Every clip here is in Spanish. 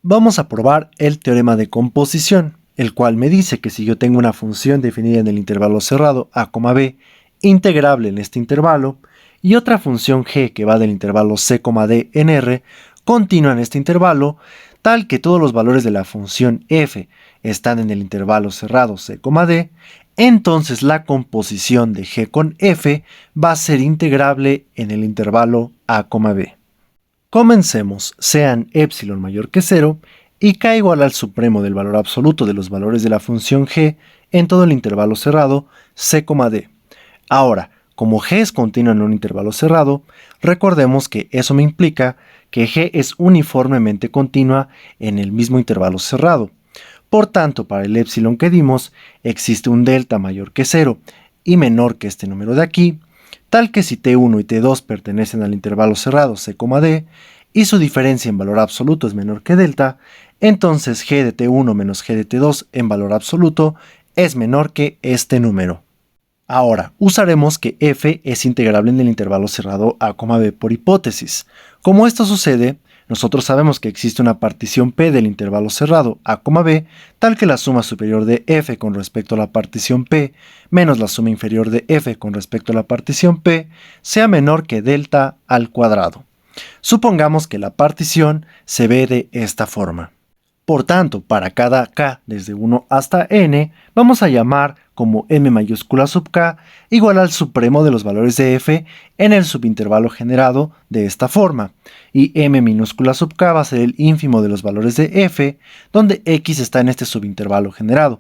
Vamos a probar el teorema de composición, el cual me dice que si yo tengo una función definida en el intervalo cerrado a, b, integrable en este intervalo, y otra función g que va del intervalo c, d en R, continua en este intervalo, tal que todos los valores de la función f están en el intervalo cerrado c, d, entonces la composición de g con f va a ser integrable en el intervalo a, b. Comencemos, sean epsilon mayor que 0 y k igual al supremo del valor absoluto de los valores de la función g en todo el intervalo cerrado c, d. Ahora, como g es continua en un intervalo cerrado, recordemos que eso me implica que g es uniformemente continua en el mismo intervalo cerrado. Por tanto, para el epsilon que dimos, existe un delta mayor que 0 y menor que este número de aquí, tal que si t1 y t2 pertenecen al intervalo cerrado c, d, y su diferencia en valor absoluto es menor que delta, entonces g de t1 menos g de t2 en valor absoluto es menor que este número. Ahora, usaremos que f es integrable en el intervalo cerrado a, b por hipótesis. Como esto sucede, nosotros sabemos que existe una partición P del intervalo cerrado a, b, tal que la suma superior de f con respecto a la partición P menos la suma inferior de f con respecto a la partición P sea menor que delta al cuadrado. Supongamos que la partición se ve de esta forma. Por tanto, para cada k desde 1 hasta n, vamos a llamar como m mayúscula sub k igual al supremo de los valores de f en el subintervalo generado de esta forma, y m minúscula sub k va a ser el ínfimo de los valores de f, donde x está en este subintervalo generado.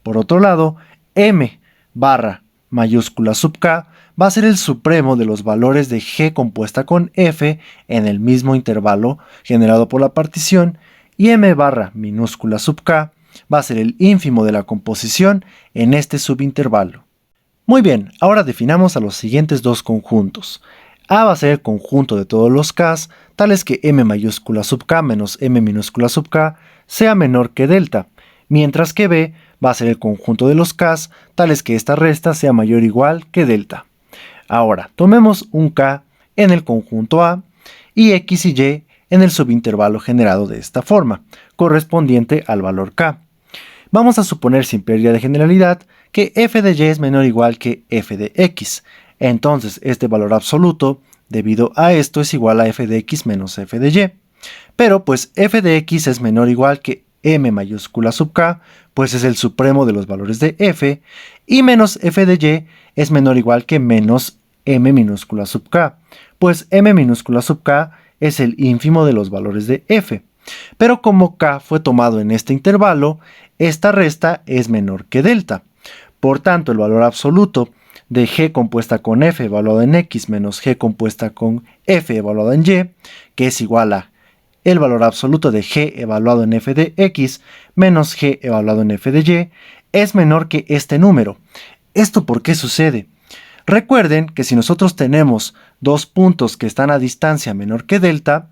Por otro lado, m barra mayúscula sub k va a ser el supremo de los valores de g compuesta con f en el mismo intervalo generado por la partición, y m barra minúscula sub k va a ser el ínfimo de la composición en este subintervalo. Muy bien, ahora definamos a los siguientes dos conjuntos. A va a ser el conjunto de todos los k, tales que m mayúscula sub k menos m minúscula sub k sea menor que delta, mientras que B va a ser el conjunto de los k, tales que esta resta sea mayor o igual que delta. Ahora, tomemos un k en el conjunto A y x y y en el subintervalo generado de esta forma, correspondiente al valor k. Vamos a suponer sin pérdida de generalidad que f de y es menor o igual que f de x. Entonces este valor absoluto, debido a esto, es igual a f de x menos f de y. Pero pues f de x es menor o igual que m mayúscula sub k, pues es el supremo de los valores de f, y menos f de y es menor o igual que menos m minúscula sub k, pues m minúscula sub k es el ínfimo de los valores de f. Pero como k fue tomado en este intervalo, esta resta es menor que delta. Por tanto, el valor absoluto de g compuesta con f evaluado en x menos g compuesta con f evaluado en y, que es igual a el valor absoluto de g evaluado en f de x menos g evaluado en f de y, es menor que este número. ¿Esto por qué sucede? Recuerden que si nosotros tenemos dos puntos que están a distancia menor que delta,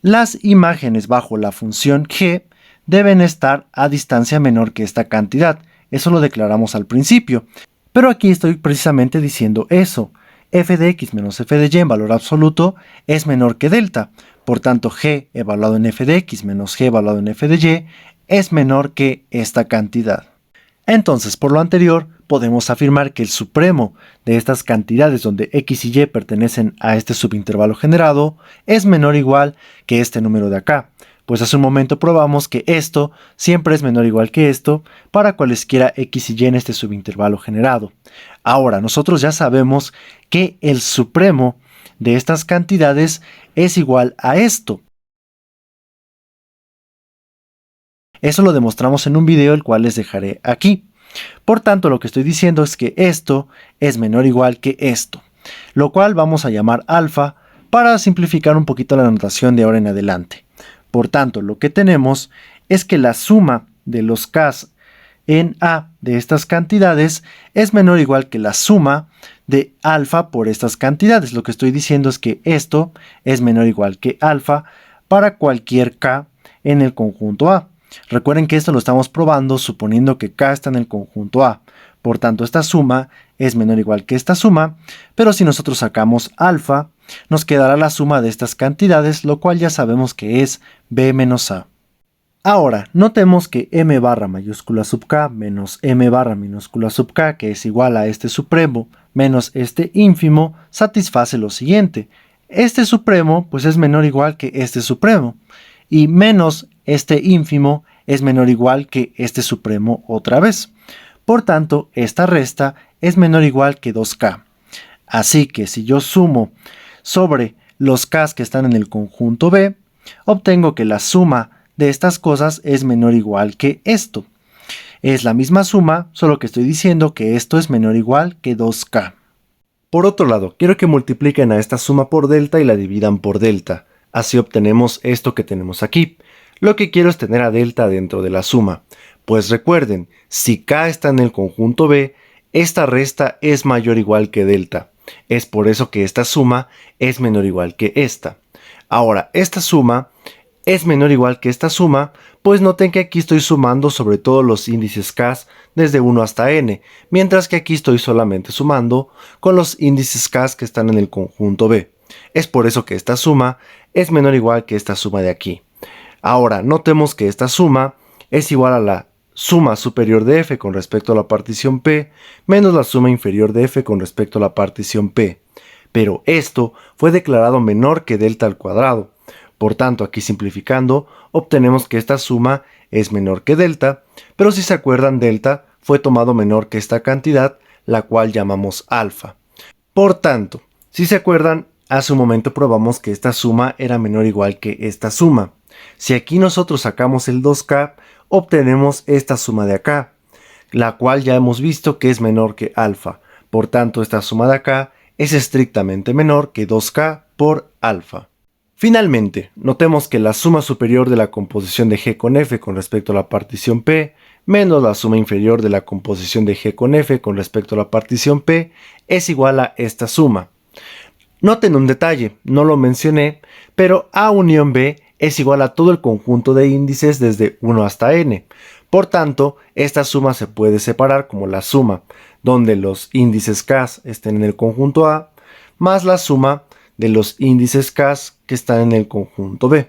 las imágenes bajo la función g deben estar a distancia menor que esta cantidad. Eso lo declaramos al principio. Pero aquí estoy precisamente diciendo eso. F de x menos f de y en valor absoluto es menor que delta. Por tanto, g evaluado en f de x menos g evaluado en f de y es menor que esta cantidad. Entonces, por lo anterior, podemos afirmar que el supremo de estas cantidades donde x y y pertenecen a este subintervalo generado es menor o igual que este número de acá. Pues hace un momento probamos que esto siempre es menor o igual que esto para cualesquiera x y y en este subintervalo generado. Ahora, nosotros ya sabemos que el supremo de estas cantidades es igual a esto. Eso lo demostramos en un video, el cual les dejaré aquí. Por tanto, lo que estoy diciendo es que esto es menor o igual que esto, lo cual vamos a llamar alfa para simplificar un poquito la notación de ahora en adelante. Por tanto, lo que tenemos es que la suma de los k en A de estas cantidades es menor o igual que la suma de alfa por estas cantidades. Lo que estoy diciendo es que esto es menor o igual que alfa para cualquier k en el conjunto A. Recuerden que esto lo estamos probando suponiendo que k está en el conjunto A. Por tanto, esta suma es menor o igual que esta suma, pero si nosotros sacamos alfa, nos quedará la suma de estas cantidades, lo cual ya sabemos que es b menos a. Ahora, notemos que m barra mayúscula sub k menos m barra minúscula sub k, que es igual a este supremo menos este ínfimo, satisface lo siguiente. Este supremo pues es menor o igual que este supremo, y menos este ínfimo es menor o igual que este supremo otra vez. Por tanto, esta resta es menor o igual que 2k. Así que si yo sumo sobre los k que están en el conjunto B, obtengo que la suma de estas cosas es menor o igual que esto. Es la misma suma, solo que estoy diciendo que esto es menor o igual que 2k. Por otro lado, quiero que multipliquen a esta suma por delta y la dividan por delta. Así obtenemos esto que tenemos aquí. Lo que quiero es tener a delta dentro de la suma. Pues recuerden, si k está en el conjunto B, esta resta es mayor o igual que delta. Es por eso que esta suma es menor o igual que esta. Ahora, esta suma es menor o igual que esta suma, pues noten que aquí estoy sumando sobre todos los índices k desde 1 hasta n, mientras que aquí estoy solamente sumando con los índices k que están en el conjunto B. Es por eso que esta suma es menor o igual que esta suma de aquí. Ahora, notemos que esta suma es igual a la suma superior de f con respecto a la partición P menos la suma inferior de f con respecto a la partición P. Pero esto fue declarado menor que delta al cuadrado. Por tanto, aquí simplificando, obtenemos que esta suma es menor que delta, pero si se acuerdan, delta fue tomado menor que esta cantidad, la cual llamamos alfa. Por tanto, si se acuerdan, hace un momento probamos que esta suma era menor o igual que esta suma. Si aquí nosotros sacamos el 2k, obtenemos esta suma de acá, la cual ya hemos visto que es menor que alfa. Por tanto, esta suma de acá es estrictamente menor que 2k por alfa. Finalmente, notemos que la suma superior de la composición de G con F con respecto a la partición P menos la suma inferior de la composición de G con F con respecto a la partición P es igual a esta suma. Noten un detalle, no lo mencioné, pero A unión B es igual a todo el conjunto de índices desde 1 hasta n. Por tanto, esta suma se puede separar como la suma donde los índices k estén en el conjunto A más la suma de los índices k que están en el conjunto B.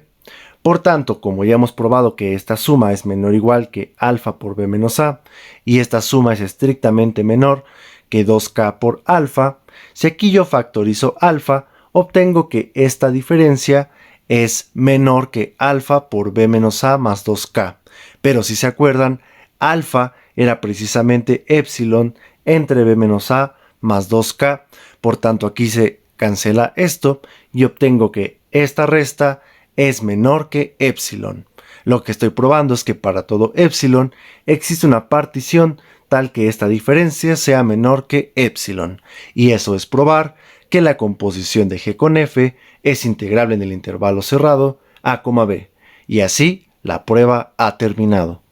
Por tanto, como ya hemos probado que esta suma es menor o igual que alfa por b menos a, y esta suma es estrictamente menor que 2k por alfa, si aquí yo factorizo alfa, obtengo que esta diferencia es menor que alfa por b menos a más 2k. Pero si se acuerdan, alfa era precisamente epsilon entre b menos a más 2k, por tanto aquí se cancela esto y obtengo que esta resta es menor que epsilon. Lo que estoy probando es que para todo epsilon existe una partición tal que esta diferencia sea menor que epsilon. Y eso es probar que la composición de G con F es integrable en el intervalo cerrado A, B. Y así la prueba ha terminado.